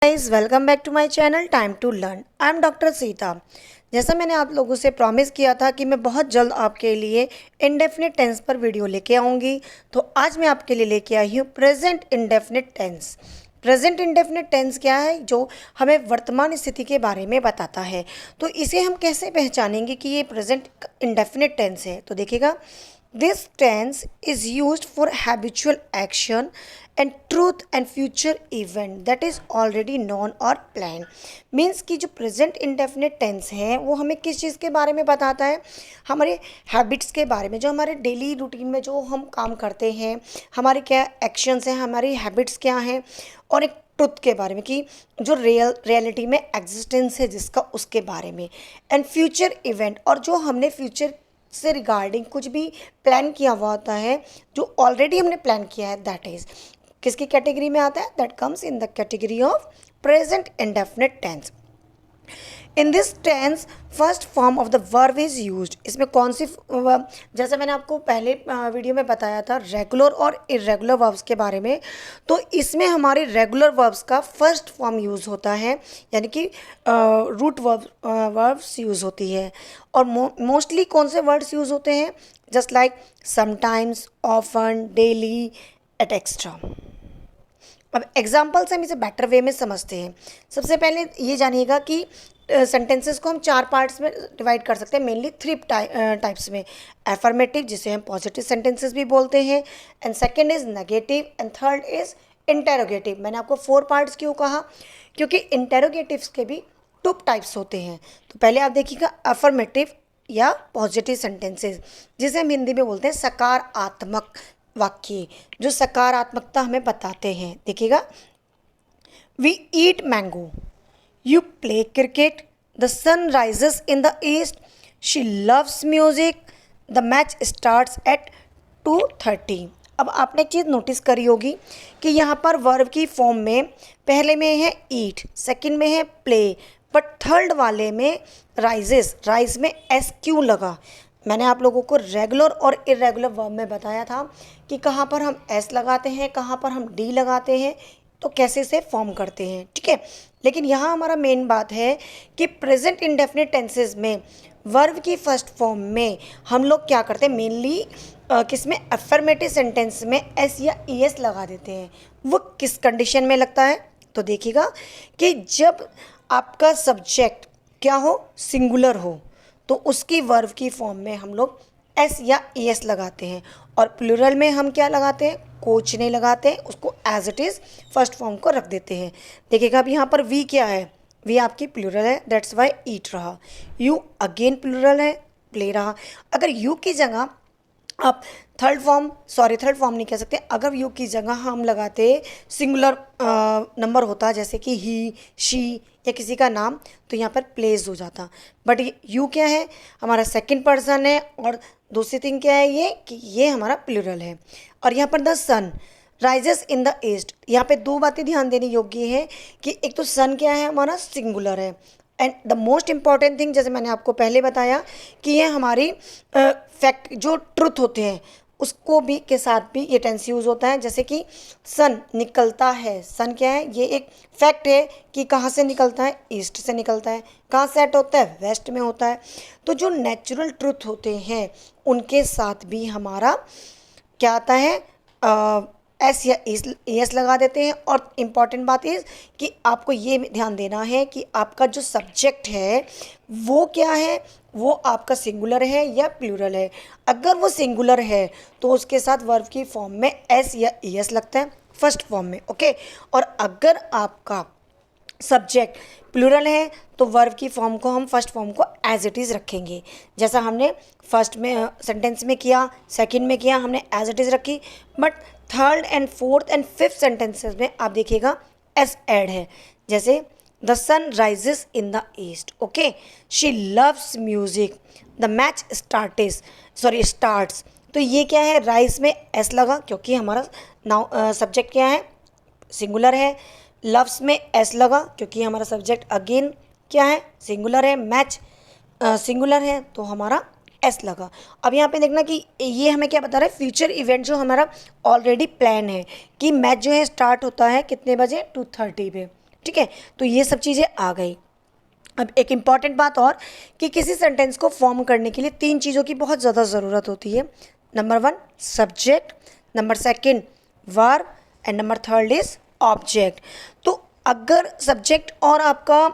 Guys welcome back to my channel time to learn. I am doctor Sita. जैसा मैंने आप लोगों से प्रॉमिस किया था कि मैं बहुत जल्द आपके लिए इंडेफिनिट टेंस पर वीडियो लेके आऊँगी, तो आज मैं आपके लिए लेके आई हूँ present indefinite tense. Present indefinite tense क्या है? जो हमें वर्तमान स्थिति के बारे में बताता है। तो इसे हम कैसे पहचानेंगे कि ये प्रेजेंट इंडेफिनिट टेंस है? तो देखिएगा, this tense is used for habitual action and truth and future event that is already known or planned। Means कि जो प्रेजेंट इंडेफिनिट टेंस है वो हमें किस चीज़ के बारे में बताता है? हमारे हैबिट्स के बारे में, जो हमारे डेली रूटीन में जो हम काम करते हैं, हमारे क्या एक्शंस हैं, हमारी हैबिट्स क्या हैं, और एक ट्रुथ के बारे में कि जो रियलिटी में एग्जिस्टेंस है जिसका, उसके बारे में। एंड फ्यूचर इवेंट, और जो हमने फ्यूचर से रिगार्डिंग कुछ भी प्लान किया हुआ होता है, जो ऑलरेडी हमने प्लान किया है, दैट इज किसकी कैटेगरी में आता है? That comes in the category of present indefinite tense. In this tense first form of the verb is used. इसमें कौन सी जैसे मैंने आपको पहले वीडियो में बताया था रेगुलर और इरेगुलर वर्ब्स के बारे में, तो इसमें हमारे रेगुलर वर्ब्स का फर्स्ट फॉर्म यूज़ होता है, यानी कि रूट वर्ब्स यूज़ होती है। और मोस्टली कौन से वर्ड्स यूज़ होते हैं? Just like sometimes, often, daily et cetera. अब एग्जाम्पल से हम इसे बेटर वे में समझते हैं। सबसे पहले ये जानिएगा कि सेंटेंसेस को हम चार पार्ट्स में डिवाइड कर सकते हैं, मेनली थ्री टाइप्स में। एफर्मेटिव, जिसे हम पॉजिटिव सेंटेंसेस भी बोलते हैं, and second is negative, and third is interrogative. मैंने आपको 4 पार्ट्स क्यों कहा? क्योंकि इंटेरोगेटिव्स के भी 2 टाइप्स होते हैं। तो पहले आप देखिएगा अफर्मेटिव या पॉजिटिव सेंटेंसेस, जिसे हम हिंदी में बोलते हैं सकारात्मक वाक्य, जो सकारात्मकता हमें बताते हैं। देखिएगा, we eat mango, you play cricket, the sun rises in the east, she loves music, the match starts at 2:30। अब आपने एक चीज़ नोटिस करी होगी कि यहाँ पर वर्ब की फॉर्म में पहले में है ईट, सेकंड में है प्ले, बट थर्ड वाले में राइजेस, राइज में एस क्यों लगा? मैंने आप लोगों को रेगुलर और इरेगुलर वर्ब में बताया था कि कहाँ पर हम एस लगाते हैं, कहाँ पर हम डी लगाते हैं, तो कैसे इसे फॉर्म करते हैं, ठीक है। लेकिन यहाँ हमारा मेन बात है कि प्रेजेंट इंडेफिनिट टेंसेस में वर्ब की फर्स्ट फॉर्म में हम लोग क्या करते हैं? मेनली किसमें? अफर्मेटिव सेंटेंस में एस या ई एस लगा देते हैं। वो किस कंडीशन में लगता है? तो देखिएगा कि जब आपका सब्जेक्ट क्या हो? सिंगुलर हो, तो उसकी वर्ब की फॉर्म में हम लोग एस या ई एस लगाते हैं, और प्लूरल में हम क्या लगाते हैं? कोच नहीं लगाते हैं, उसको as it is first form को रख देते हैं। देखिएगा, अब यहाँ पर वी क्या है? वी आपकी प्लूरल है, दैट्स वाई ईट रहा। यू अगेन प्लूरल है, प्ले रहा। अगर यू की जगह आप थर्ड फॉर्म नहीं कह सकते, अगर यू की जगह हम लगाते सिंगुलर नंबर होता, जैसे कि ही, शी या किसी का नाम, तो यहाँ पर प्लेस हो जाता। बट यू क्या है? हमारा सेकंड पर्सन है, और दूसरी थिंग क्या है ये कि ये हमारा प्लूरल है। और यहाँ पर the sun rises in the east, यहाँ पे 2 बातें ध्यान देने योग्य है कि एक तो सन क्या है? हमारा सिंगुलर है, and the most important thing, जैसे मैंने आपको पहले बताया कि ये हमारी फैक्ट जो ट्रुथ होते हैं उसको भी के साथ भी ये टेंस यूज़ होता है। जैसे कि सन निकलता है, सन क्या है? ये एक फैक्ट है कि कहाँ से निकलता है? ईस्ट से निकलता है। कहाँ सेट होता है? वेस्ट में होता है। तो जो नेचुरल ट्रुथ होते हैं उनके साथ भी हमारा क्या आता है? एस या एस लगा देते हैं। और इम्पॉर्टेंट बात इज़ कि आपको ये ध्यान देना है कि आपका जो सब्जेक्ट है वो क्या है? वो आपका सिंगुलर है या प्लूरल है। अगर वो सिंगुलर है तो उसके साथ वर्ब की फॉर्म में एस या ई एस लगता है फर्स्ट फॉर्म में, ओके। और अगर आपका सब्जेक्ट प्लूरल है तो वर्ब की फॉर्म को हम फर्स्ट फॉर्म को एज इट इज़ रखेंगे, जैसा हमने फर्स्ट में सेंटेंस में किया, सेकंड में किया, हमने एज इट इज़ रखी। But third and fourth and fifth sentences में आप देखिएगा एस ऐड है, जैसे the sun rises in the east, okay, she loves music, the match starts. तो ये क्या है? राइज में एस लगा क्योंकि हमारा नाउ सब्जेक्ट क्या है? सिंगुलर है। लव्स में एस लगा क्योंकि हमारा सब्जेक्ट अगेन क्या है? सिंगुलर है। मैच सिंगुलर है तो हमारा एस लगा। अब यहाँ पे देखना कि ये हमें क्या बता रहा है? फ्यूचर इवेंट जो हमारा ऑलरेडी प्लान है कि मैच जो है स्टार्ट होता है कितने बजे? 2:30 पे, ठीक है, तो ये सब चीज़ें आ गई। अब एक इम्पॉर्टेंट बात और कि किसी सेंटेंस को फॉर्म करने के लिए 3 चीज़ों की बहुत ज़्यादा ज़रूरत होती है। Number 1 subject, number 2 verb and number 3 is object. तो अगर सब्जेक्ट और आपका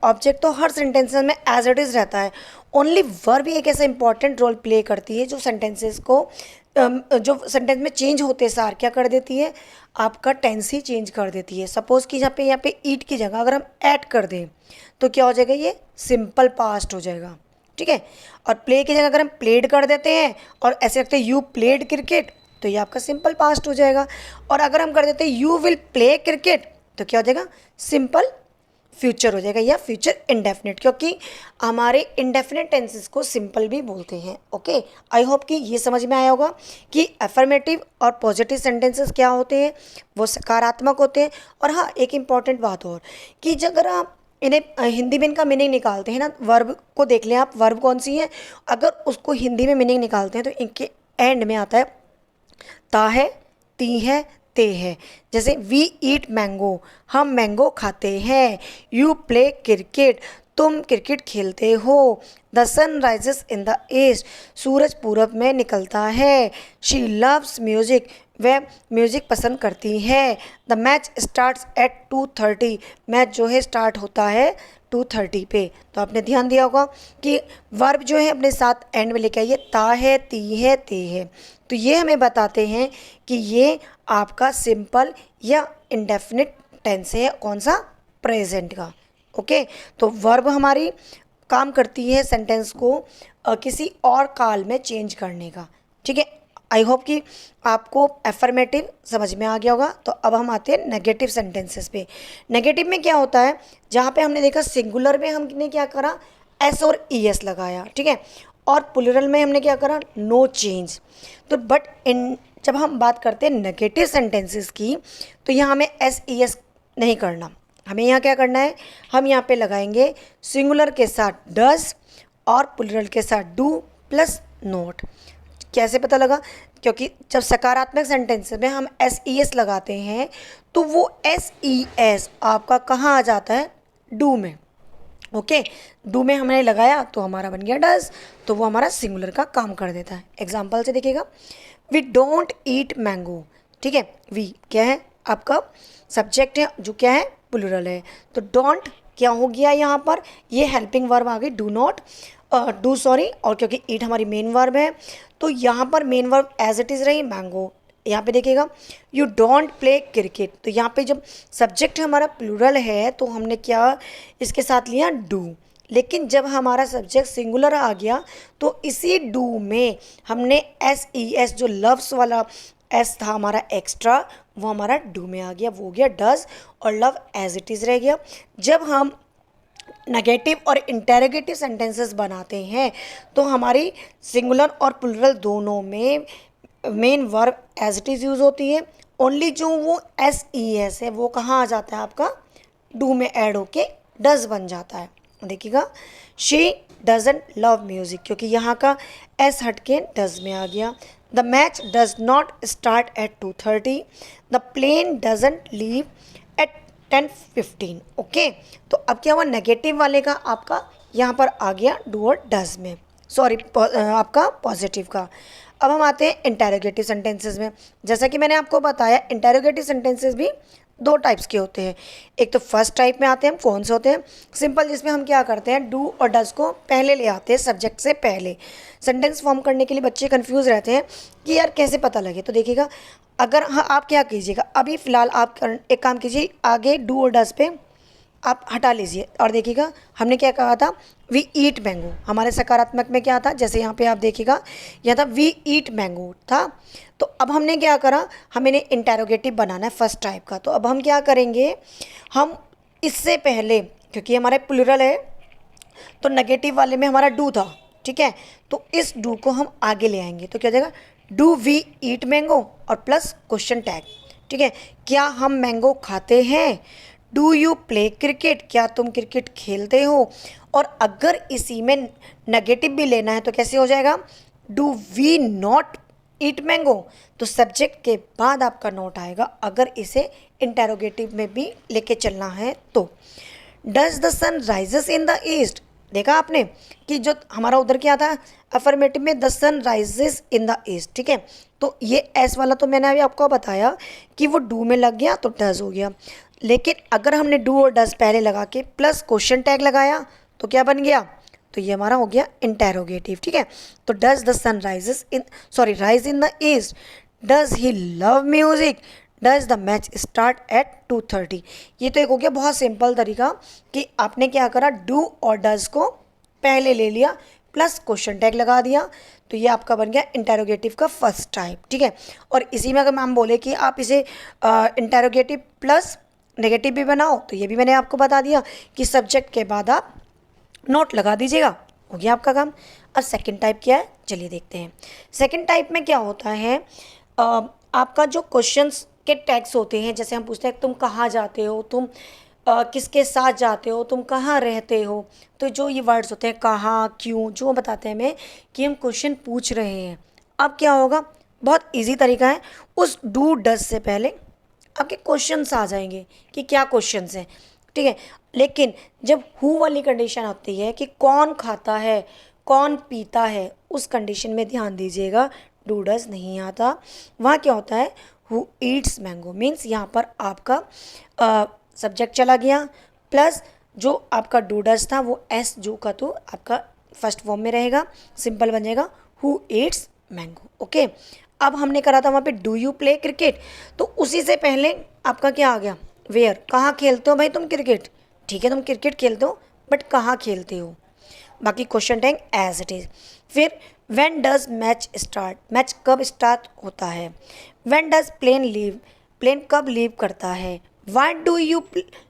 ऑब्जेक्ट तो हर सेंटेंसेस में एज इट इज़ रहता है, ओनली वर्ब भी एक ऐसा इंपॉर्टेंट रोल प्ले करती है जो सेंटेंसेस को जो सेंटेंस में चेंज होते सार क्या कर देती है, आपका टेंस ही चेंज कर देती है। सपोज़ कि यहाँ पे ईट की जगह अगर हम ऐट कर दें तो क्या हो जाएगा, ये सिंपल पास्ट हो जाएगा। ठीक है, और प्ले की जगह अगर हम प्लेड कर देते हैं और ऐसे रखते हैं यू प्लेड क्रिकेट तो ये आपका सिंपल पास्ट हो जाएगा। और अगर हम कर देते हैं यू विल प्ले क्रिकेट तो क्या हो जाएगा, सिंपल फ्यूचर हो जाएगा या फ्यूचर इंडेफिनिट, क्योंकि हमारे इंडेफिनिट टेंसेस को सिंपल भी बोलते हैं। ओके, आई होप कि ये समझ में आया होगा कि अफर्मेटिव और पॉजिटिव सेंटेंसेस क्या होते हैं, वो सकारात्मक होते हैं। और हाँ, एक इम्पॉर्टेंट बात और कि अगर आप इन्हें हिंदी में इनका मीनिंग निकालते हैं ना, वर्ब को देख लें आप, वर्ब कौन सी है, अगर उसको हिंदी में मीनिंग निकालते हैं तो इनके एंड में आता है ता है, ती है, ते है। जैसे वी ईट मैंगो, हम मैंगो खाते हैं। यू प्ले क्रिकेट, तुम क्रिकेट खेलते हो। The sun rises in the east, सूरज पूरब में निकलता है। शी लव्स म्यूजिक, वह म्यूज़िक पसंद करती है। The match starts at 2:30, match जो है स्टार्ट होता है 2:30 पे। तो आपने ध्यान दिया होगा कि वर्ब जो है अपने साथ एंड में लेके आइए, ता है, ती है, ते है। तो ये हमें बताते हैं कि ये आपका सिंपल या इंडेफिनिट टेंस है, कौन सा, प्रेजेंट का। ओके, तो वर्ब हमारी काम करती है सेंटेंस को किसी और काल में चेंज करने का। ठीक है, आई होप कि आपको एफर्मेटिव समझ में आ गया होगा। तो अब हम आते हैं नेगेटिव सेंटेंसेस पे। नेगेटिव में क्या होता है, जहाँ पे हमने देखा सिंगुलर में हमने क्या करा, एस और ई एस लगाया। ठीक है, और प्लूरल में हमने क्या करा, नो चेंज। तो बट इन जब हम बात करते हैं नेगेटिव सेंटेंसेस की तो यहाँ हमें एस ई एस नहीं करना। हमें यहाँ क्या करना है, हम यहाँ पे लगाएंगे सिंगुलर के साथ डज और प्लूरल के साथ डू प्लस नोट। कैसे पता लगा, क्योंकि जब सकारात्मक सेंटेंस में हम एस ई एस लगाते हैं तो वो एस ई एस आपका कहाँ आ जाता है, डू में। ओके, डू में हमने लगाया तो हमारा बन गया डज, तो वो हमारा सिंगुलर का काम कर देता है। एग्जाम्पल से देखिएगा, वी डोंट ईट मैंगो। ठीक है, वी क्या है, आपका सब्जेक्ट है जो क्या है, प्लूरल है। तो डोंट क्या हो गया यहाँ पर, ये हेल्पिंग वर्ब आ गई, डू नॉट, डू सॉरी, और क्योंकि ईट हमारी मेन वर्ब है तो यहाँ पर main verb as it is रही मैंगो। यहाँ पे देखिएगा यू डोंट प्ले क्रिकेट, तो यहाँ पे जब सब्जेक्ट हमारा प्लूरल है तो हमने क्या इसके साथ लिया, डू। लेकिन जब हमारा सब्जेक्ट सिंगुलर आ गया तो इसी डू में हमने एस ई एस, जो लव्स वाला एस था हमारा एक्स्ट्रा, वो हमारा डू में आ गया, वो हो गया डज, और लव एज इट इज़ रह गया। जब हम नेगेटिव और इंटेरोगेटिव सेंटेंसेस बनाते हैं तो हमारी सिंगुलर और प्लूरल दोनों में main verb as it is use होती है। ओनली जो वो एस ई एस है वो कहाँ आ जाता है, आपका डू में ऐड होके डज बन जाता है। देखिएगा, शी डजंट लव म्यूज़िक, क्योंकि यहाँ का एस हट के डज में आ गया। The match does not start at 2:30, the plane doesn't leave at 10:15। Okay, तो अब क्या हुआ, नेगेटिव वाले का आपका यहाँ पर आ गया डू और डज में, सॉरी आपका पॉजिटिव का। अब हम आते हैं इंटेरोगेटिव सेंटेंसेस में। जैसा कि मैंने आपको बताया, इंटेरोगेटिव सेंटेंसेस भी 2 टाइप्स के होते हैं। एक तो फर्स्ट टाइप में आते हैं, हम कौन से होते हैं, सिंपल, जिसमें हम क्या करते हैं, डू और डज को पहले ले आते हैं सब्जेक्ट से पहले। सेंटेंस फॉर्म करने के लिए बच्चे कंफ्यूज रहते हैं कि यार कैसे पता लगे। तो देखिएगा, अगर हाँ, आप क्या कीजिएगा, अभी फ़िलहाल आप एक काम कीजिए, आगे डू और डज पे आप हटा लीजिए और देखिएगा हमने क्या कहा था, वी ईट मैंगो। हमारे सकारात्मक में क्या था, जैसे यहाँ पे आप देखिएगा, यहाँ था वी ईट मैंगो था। तो अब हमने क्या करा, हमें इंटेरोगेटिव बनाना है फर्स्ट टाइप का। तो अब हम क्या करेंगे, हम इससे पहले, क्योंकि हमारे प्लूरल है तो नेगेटिव वाले में हमारा डू था, ठीक है, तो इस डू को हम आगे ले आएंगे। तो क्या हो जाएगा, डू वी ईट मैंगो और प्लस क्वेश्चन टैग। ठीक है, क्या हम मैंगो खाते हैं। डू यू प्ले क्रिकेट, क्या तुम क्रिकेट खेलते हो। और अगर इसी में नेगेटिव भी लेना है तो कैसे हो जाएगा, do we not eat mango, तो सब्जेक्ट के बाद आपका नोट आएगा अगर इसे इंटेरोगेटिव में भी लेके चलना है तो। Does the sun rises in the east, देखा आपने कि जो हमारा उधर क्या था अफर्मेटिव में, the sun rises in the east, ठीक है। तो ये एस वाला तो मैंने अभी आपको बताया कि वो डू में लग गया तो डज हो गया, लेकिन अगर हमने डू और डज पहले लगा के प्लस क्वेश्चन टैग लगाया तो क्या बन गया, तो ये हमारा हो गया इंटेरोगेटिव, ठीक है। तो does the sun rises in rise in the east, does he love music, does the match start at 2:30। ये तो एक हो गया बहुत सिंपल तरीका कि आपने क्या करा, डू और डज को पहले ले लिया प्लस क्वेश्चन टैग लगा दिया, तो ये आपका बन गया इंटेरोगेटिव का फर्स्ट टाइप, ठीक है। और इसी में अगर हम बोले कि आप इसे इंटेरोगेटिव प्लस नेगेटिव भी बनाओ, तो ये भी मैंने आपको बता दिया कि सब्जेक्ट के बाद आप नोट लगा दीजिएगा, हो गया आपका काम। अब सेकंड टाइप क्या है, चलिए देखते हैं। सेकंड टाइप में क्या होता है, आपका जो क्वेश्चंस के टैग्स होते हैं, जैसे हम पूछते हैं तुम कहाँ जाते हो, तुम किसके साथ जाते हो, तुम कहाँ रहते हो, तो जो ये वर्ड्स होते हैं कहाँ, क्यों, जो बताते हैं हमें कि हम क्वेश्चन पूछ रहे हैं। अब क्या होगा, बहुत इजी तरीका है, उस डू डज से पहले आपके क्वेश्चंस आ जाएंगे कि क्या क्वेश्चंस हैं, ठीक है। लेकिन जब हु वाली कंडीशन आती है कि कौन खाता है, कौन पीता है, उस कंडीशन में ध्यान दीजिएगा, डू डज नहीं आता। वहाँ क्या होता है, हु ईट्स मैंगो, मीन्स यहाँ पर आपका सब्जेक्ट चला गया प्लस जो आपका डू डज था वो एस जो का तो आपका फर्स्ट फॉर्म में रहेगा, सिंपल बन जाएगा हु ईट्स मैंगो, ओके। अब हमने करा था वहाँ पे डू यू प्ले क्रिकेट, तो उसी से पहले आपका क्या आ गया, वेयर, कहाँ खेलते हो भाई तुम क्रिकेट, ठीक है तुम क्रिकेट खेलते हो बट कहाँ खेलते हो, बाकी question tag as it is. फिर when does match start, match कब स्टार्ट होता है। When does plane leave, plane कब लीव करता है। Why do you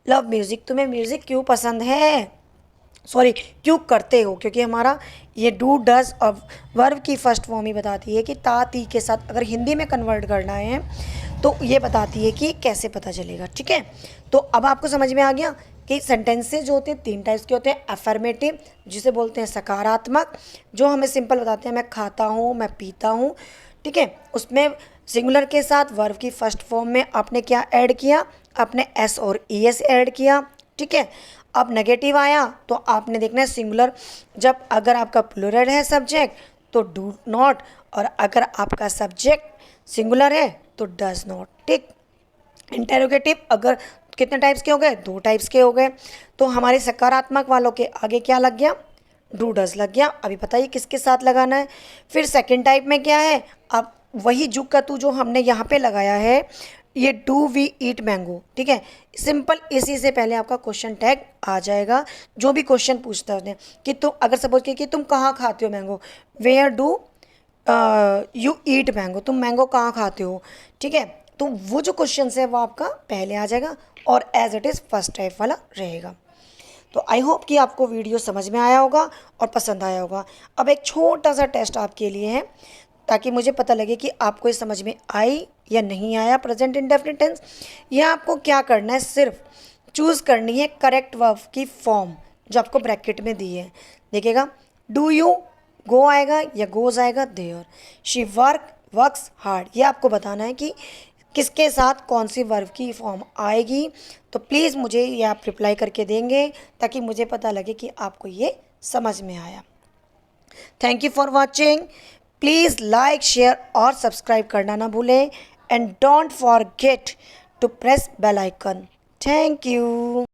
love music, तुम्हें म्यूज़िक क्यों पसंद है, सॉरी क्यों करते हो, क्योंकि हमारा ये डू डज और वर्ब की फर्स्ट फॉर्म ही बताती है कि ता ती के साथ अगर हिंदी में कन्वर्ट करना है तो ये बताती है कि कैसे पता चलेगा, ठीक है। तो अब आपको समझ में आ गया कि सेंटेंसेस जो होते हैं तीन टाइप्स के होते हैं, अफर्मेटिव जिसे बोलते हैं सकारात्मक, जो हमें सिंपल बताते हैं मैं खाता हूँ, मैं पीता हूँ, ठीक है। उसमें सिंगुलर के साथ वर्ब की फर्स्ट फॉर्म में आपने क्या ऐड किया, आपने एस और ई एस ऐड किया, ठीक है। अब नेगेटिव आया तो आपने देखना है सिंगुलर, जब अगर आपका प्लूरल है सब्जेक्ट तो डू नॉट, और अगर आपका सब्जेक्ट सिंगुलर है तो डज नॉट, ठीक। इंटेरोगेटिव अगर कितने टाइप्स के हो गए, दो टाइप्स के हो गए। तो हमारे सकारात्मक वालों के आगे क्या लग गया, डू डज लग गया। अभी बताइए किसके साथ लगाना है। फिर सेकंड टाइप में क्या है, अब वही जू का तू जो हमने यहाँ पे लगाया है, ये डू वी ईट मैंगो, ठीक है। सिंपल इसी से पहले आपका क्वेश्चन टैग आ जाएगा, जो भी क्वेश्चन पूछता है उसने कि तुम अगर सपोज कि तुम कहाँ खाते हो mango, where do you eat mango, तुम मैंगो कहाँ खाते हो, ठीक है। तो वो जो क्वेश्चन है वो आपका पहले आ जाएगा और as it is first type वाला रहेगा। तो आई होप कि आपको वीडियो समझ में आया होगा और पसंद आया होगा। अब एक छोटा सा टेस्ट आपके लिए है ताकि मुझे पता लगे कि आपको ये समझ में आई या नहीं आया प्रेजेंट इंडेफिनिट टेंस। यह आपको क्या करना है, सिर्फ चूज़ करनी है करेक्ट वर्ब की फॉर्म जो आपको ब्रैकेट में दी है। देखिएगा, डू यू गो आएगा या गोज आएगा, देयर। शी वर्क्स हार्ड, ये आपको बताना है कि किसके साथ कौन सी वर्ब की फॉर्म आएगी। तो प्लीज़ मुझे ये आप रिप्लाई करके देंगे ताकि मुझे पता लगे कि आपको ये समझ में आया। Thank you for watching. Please like, share और सब्सक्राइब करना ना भूलें and don't forget to press bell icon. Thank you.